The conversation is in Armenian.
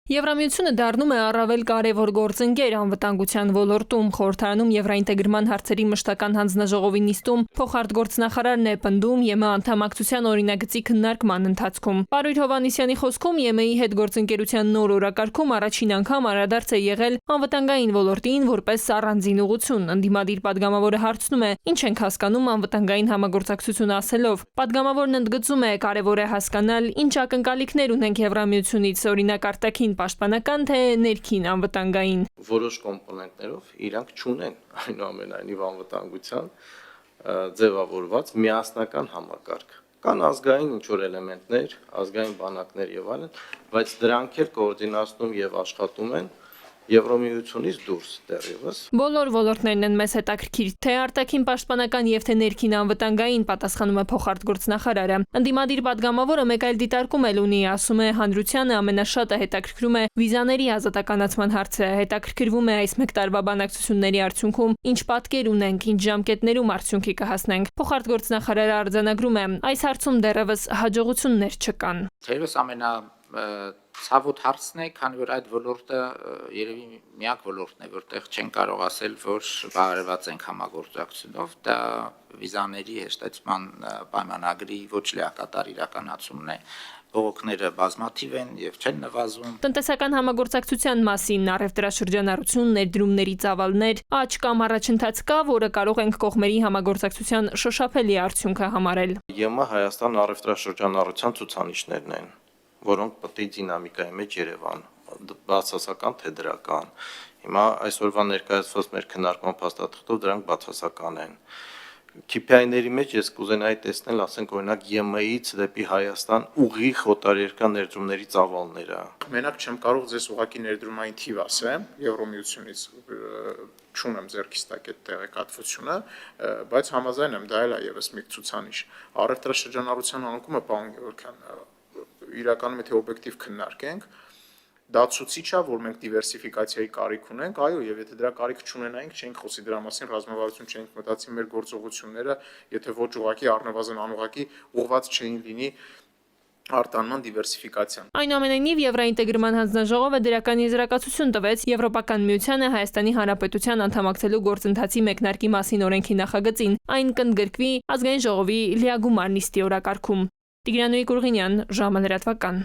Եվրամիությունը դառնում է առավել կարևոր գործընկեր անվտանգության ոլորտում։ Խորհրդարանում Եվրաինտեգրման հարցերի մշտական հանձնաժողովի նիստում փոխարտգործնախարարն է պնդում ԵՄ անդամակցության օրինագծի քննարկման ընթացքում։ Պարույր Հովհաննիսյանի խոսքում ԵՄ-ի հետ գործընկերության նոր օրակարգում առաջին անգամ անդրադարձ է եղել անվտանգային ոլորտին որպես առանձին ուղղություն։ Ընդդիմադիր падգամավորը հարցնում է, ինչ ենք հասկանում անվտանգային համագործակցություն ասելով։ Падգամավորն ընդգծում է, կարևոր է հասկանալ, ինչ ակնկալիքներ ունենք Եվրամիությունից, օրինակ արտաքին պաշտպանական թե ներքին անվտանգային։ Որոշ կոմպոնենտներով իրանք չունեն այնուամենայնիվ անվտանգության ձևավորված միասնական համակարգ։ Կան ազգային ինչ-որ էլեմենտներ, ազգային բանակներ եւ այլն, բայց դրանք էլ կոորդինացնում եւ աշխատում են Եվրամիությունից դուրս դեռևս։ Բոլոր ոլորտներն են մեզ հետաքրքիր, թե արտաքին պաշտպանական եւ թե ներքին անվտանգային, պատասխանում է փոխարտգործնախարարը։ Ընդդիմադիր падգամավորը մեկ այլ դիտարկում էլ ունի, ասում է, հանրությանը ամենաշատը հետաքրքրում է վիզաների ազատականացման հարցը, հետաքրքրվում է այս մեկ տարվա բանակցությունների արդյունքում ինչ պատկեր ունենք, ինչ ժամկետներում արդյունքի կհասնենք։ Փոխարտգործնախարարը արձանագրում է, այս հարցում դեռևս հաջողություններ չկան։ Թերևս ցավոտ հարցն է, քանի որ այդ ոլորտը երևի միակ ոլորտն է, որտեղ չեն կարող ասել, որ բարևած ենք համագործակցությունով, դա վիզաների հեշտացման պայմանագրի ոչ լիակատար իրականացումն է։ Բողոքները բազմաթիվ են եւ չեն նվազում։ Տնտեսական համագործակցության մասին առևտրաշրջանառություն, ներդրումների ծավալներ, աճ կամ առաջընթաց կա, որը կարող ենք կողմերի համագործակցության շոշափելի արդյունքը համարել։ ԵՄ Հայաստան առևտրաշրջանառության ցուցանիշներն են, որոնք պետք է դինամիկայի մեջ Երևան, բացասական թե դրական։ Հիմա այսօրվա ներկայացված մեր քննարկման փաստաթղթով դրանք բացասական են։ KPI-ների մեջ ես կուզենայի տեսնել, ասենք օրինակ ԵՄ-ից դեպի Հայաստան ուղիղ օտարերկրյա ներդրումների ծավալները։ Մենակ չեմ կարող ձեզ ուղղակի ներդրումային թիվ ասեմ, Եվրամիությունից չունեմ ձեռքիս տակ այդ տեղեկատվությունը, բայց համաձայն եմ, դա էլ է եւս մի ցուցանիշ։ Առևտրաշրջանառության անկումը, պարոն Գևորգյան, իրականում եթե օբյեկտիվ քննարկենք, դա ցուցիչ է, որ մենք դիվերսիֆիկացիայի կարիք ունենք, այո, եւ եթե դրա կարիք չունենայինք, չէինք խոսի դրա մասին, ռազմավարություն չէինք մտածի մեր գործողությունները, եթե ոչ ուղղակի առնվազն անուղղակի ուղղված չէին լինի արտանման դիվերսիֆիկացիան։ Այնուամենայնիվ Եվրաինտեգրման հանձնաժողովը դրական եզրակացություն տվեց Եվրոպական միությանը Հայաստանի Հանրապետության անդամակցելու գործընթացի մեկնարկի մասին օրենքի նախագծին։ Այն կընդգրկվի ազգային ժողովի լիագումար նիստի օրակարգում։ Տիգրան Նույկուրղինյան, ժամը լրատվական։